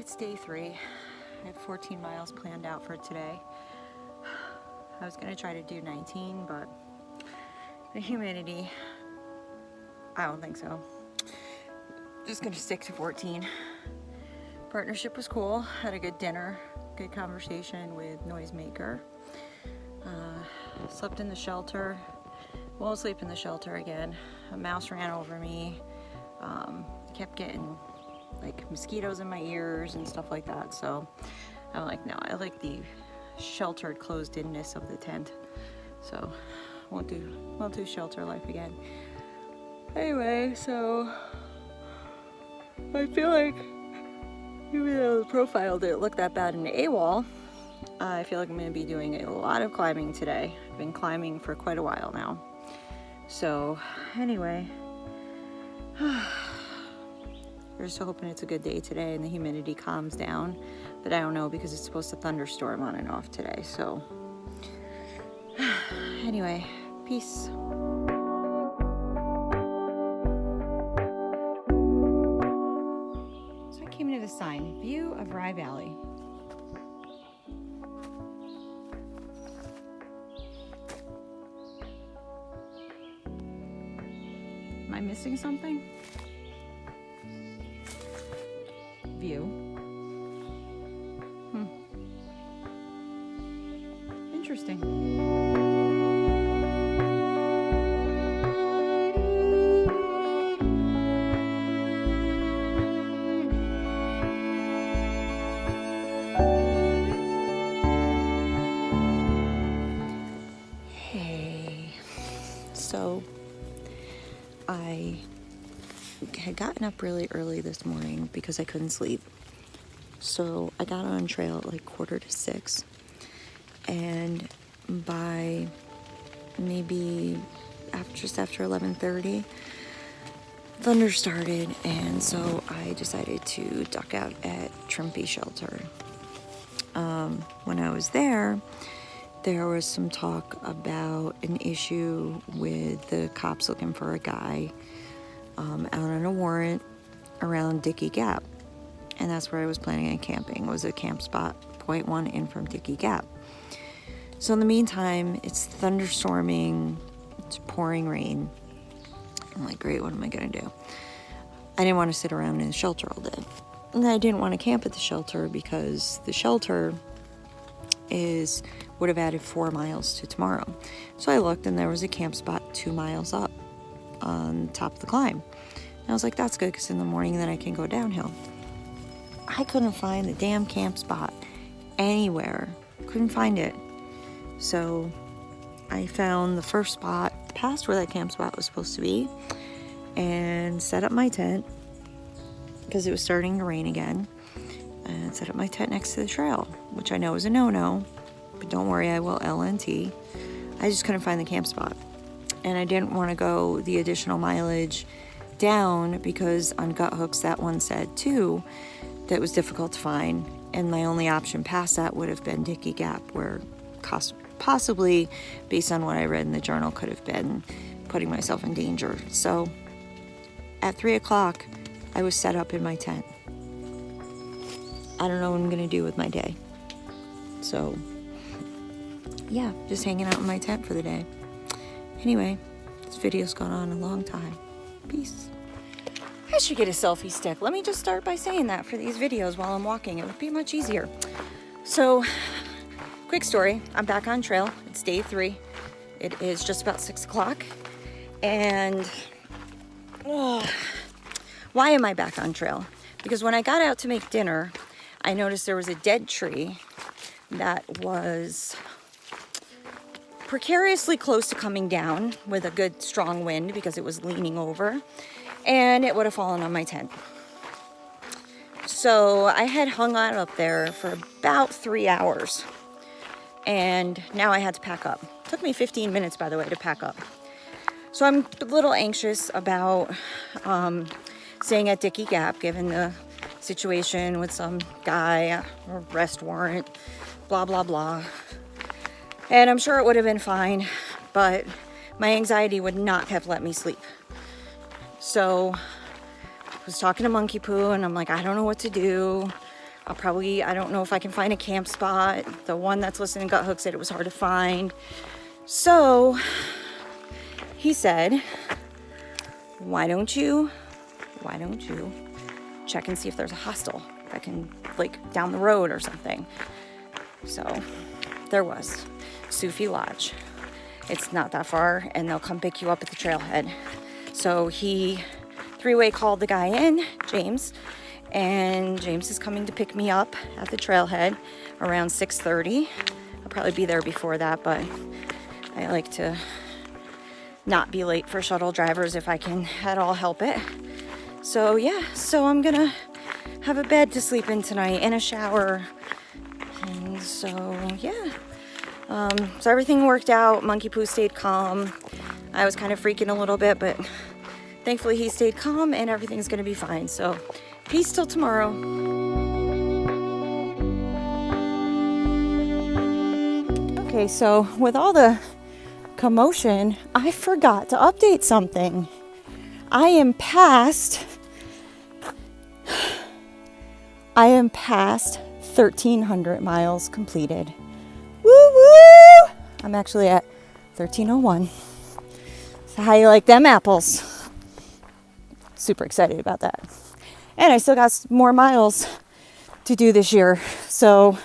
It's day 3. I have 14 miles planned out for today. I was gonna try to do 19, but the humidity, I don't think so. Just gonna stick to 14. Partnership was cool. Had a good dinner, good conversation with Noisemaker. Slept in the shelter. Won't sleep in the shelter again. A mouse ran over me. Kept getting like mosquitoes in my ears and stuff like that. So I'm like, no, I like the sheltered, closed-inness of the tent. So won't do shelter life again. Anyway, so I feel like even though the profile didn't look that bad in the AWOL, I feel like I'm going to be doing a lot of climbing today. I've been climbing for quite a while now. So anyway, we're just hoping it's a good day today and the humidity calms down. But I don't know because it's supposed to thunderstorm on and off today. So anyway, peace. So I came into the sign, view of Rye Valley. Am I missing something? View. Interesting. Hey. So I had gotten up really early this morning because I couldn't sleep. So I got on trail at like 5:45, and by maybe just after 11:30, thunder started, and so I decided to duck out at Trumpy Shelter. When I was there was some talk about an issue with the cops looking for a guy out on a warrant around Dickey Gap. And that's where I was planning on camping, was a camp spot 0.1 in from Dickey Gap. So in the meantime, it's thunderstorming, it's pouring rain. I'm like, great, what am I gonna do? I didn't want to sit around in the shelter all day. And I didn't want to camp at the shelter because the shelter would have added 4 miles to tomorrow. So I looked and there was a camp spot 2 miles up on top of the climb. And I was like, that's good because in the morning then I can go downhill. I couldn't find the damn camp spot anywhere. Couldn't find it. So I found the first spot past where that camp spot was supposed to be and set up my tent because it was starting to rain again, and set up my tent next to the trail, which I know is a no-no, but don't worry, I will LNT. I just couldn't find the camp spot, and I didn't want to go the additional mileage down because on Gut Hooks that one said too that was difficult to find, and my only option past that would have been Dickey Gap, where possibly, based on what I read in the journal, could have been putting myself in danger. So at 3 o'clock, I was set up in my tent. I don't know what I'm gonna do with my day. So yeah, just hanging out in my tent for the day. Anyway, this video's gone on a long time. Peace. I should get a selfie stick. Let me just start by saying that for these videos while I'm walking. It would be much easier. So, quick story. I'm back on trail. It's day 3. It is just about 6 o'clock. And why am I back on trail? Because when I got out to make dinner, I noticed there was a dead tree that was precariously close to coming down with a good strong wind because it was leaning over, and it would have fallen on my tent. So I had hung out up there for about 3 hours, and now I had to pack up. It took me 15 minutes, by the way, to pack up. So I'm a little anxious about staying at Dickey Gap, given the situation with some guy, arrest warrant, blah, blah, blah. And I'm sure it would have been fine, but my anxiety would not have let me sleep. So I was talking to Monkey Poo, and I'm like, I don't know what to do. I don't know if I can find a camp spot. The one that's listening to Gut Hook said it was hard to find. So he said, why don't you check and see if there's a hostel that can, like, down the road or something. So there was Sufi Lodge. It's not that far, and they'll come pick you up at the trailhead. So he three-way called the guy in, James, and James is coming to pick me up at the trailhead around 6:30. I'll probably be there before that, but I like to not be late for shuttle drivers if I can at all help it. So yeah, so I'm gonna have a bed to sleep in tonight and a shower. And so yeah, so everything worked out. Monkey Poo stayed calm. I was kind of freaking a little bit, but thankfully he stayed calm and everything's gonna be fine. So peace till tomorrow. Okay, so with all the commotion, I forgot to update something. I am past 1,300 miles completed. Woo woo! I'm actually at 1,301. So how you like them apples? Super excited about that. And I still got more miles to do this year. So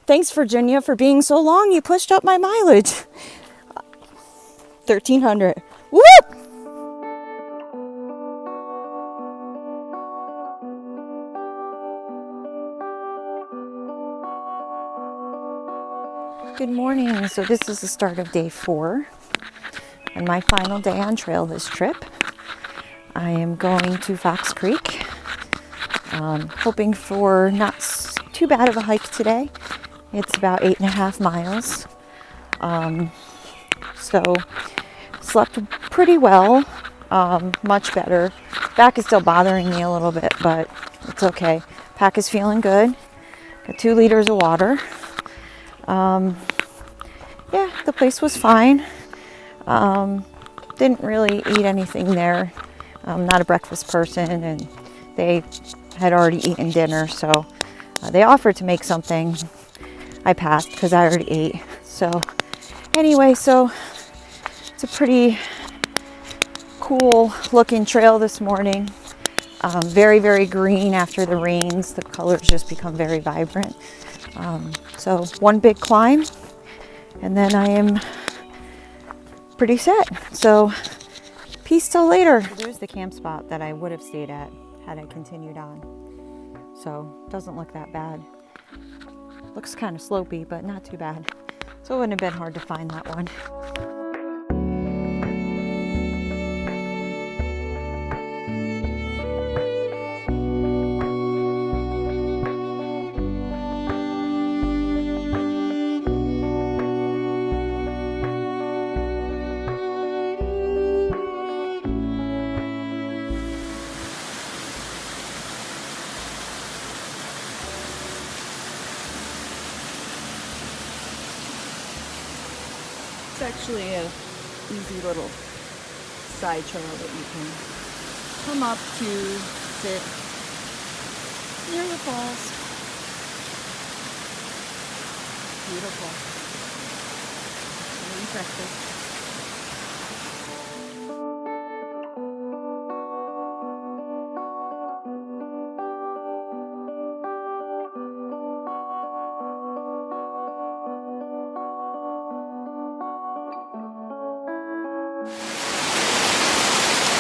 thanks, Virginia, for being so long. You pushed up my mileage. 1,300. Woo! Good morning. So this is the start of day 4 and my final day on trail this trip. I am going to Fox Creek, hoping for not too bad of a hike today. It's about 8.5 miles. So slept pretty well, much better. Back is still bothering me a little bit, but it's okay. Pack is feeling good. Got 2 liters of water. Yeah, the place was fine. Didn't really eat anything there. I'm not a breakfast person, and they had already eaten dinner, so they offered to make something. I passed because I already ate. So anyway, so it's a pretty cool looking trail this morning. Very, very green after the rains. The colors just become very vibrant. So one big climb, and then I am pretty set. So peace till later. There's the camp spot that I would have stayed at had I continued on. So doesn't look that bad. Looks kind of slopey, but not too bad. So it wouldn't have been hard to find that one. It's actually a easy little side trail that you can come up to sit near the falls. Beautiful. Eating breakfast.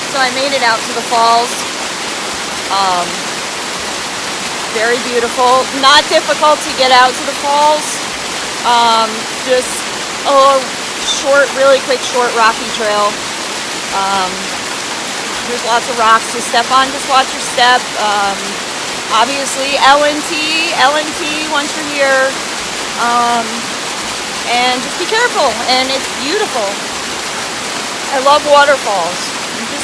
So I made it out to the falls. Very beautiful. Not difficult to get out to the falls. Just a really quick, short rocky trail. There's lots of rocks to step on. Just watch your step. Obviously, LNT once you're here. And just be careful. And it's beautiful. I love waterfalls.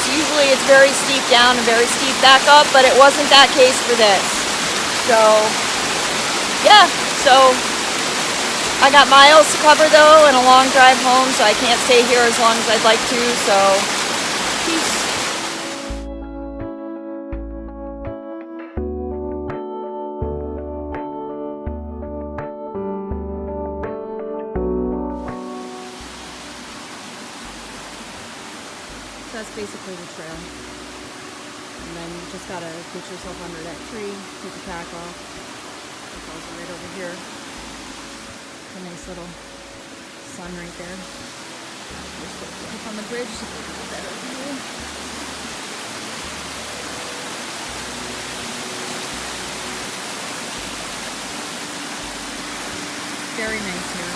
Usually it's very steep down and very steep back up, but it wasn't that case for this. So, yeah, so I got miles to cover though and a long drive home, so I can't stay here as long as I'd like to, so peace. that's basically the trail. And then you just gotta get yourself under that tree, take the pack off. It falls right over here. A nice little sun right there. Just up on the bridge to get a better view. Very nice here.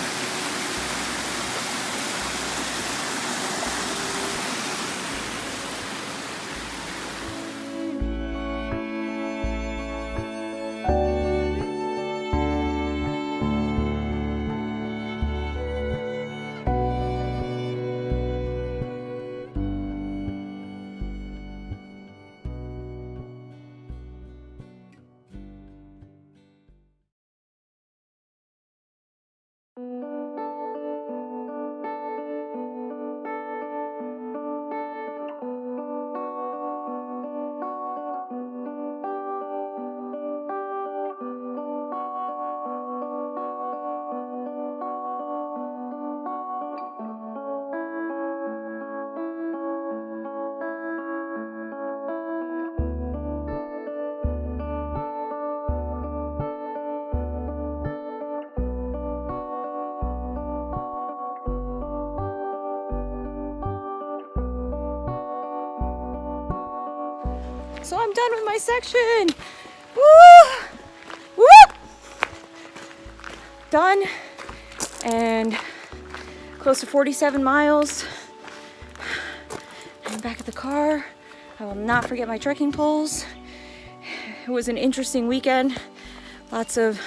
So I'm done with my section. Woo! Woo! Done. And close to 47 miles. I'm back at the car. I will not forget my trekking poles. It was an interesting weekend. Lots of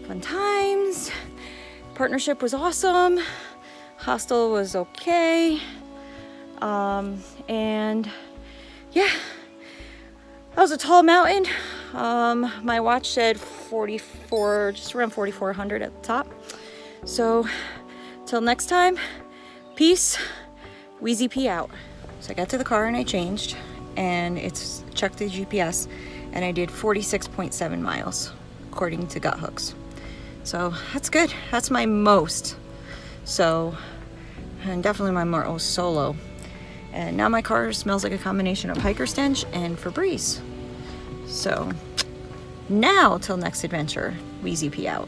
fun times. Partnership was awesome. Hostel was okay. And yeah. That was a tall mountain. My watch said 44, just around 4,400 at the top. So, till next time, peace, Wheezy P out. So I got to the car and I changed, and it's checked the GPS, and I did 46.7 miles, according to Gut Hooks. So that's good. That's my most. So, and definitely my most solo. And now my car smells like a combination of hiker stench and Febreze. So now till next adventure, Wheezy P out.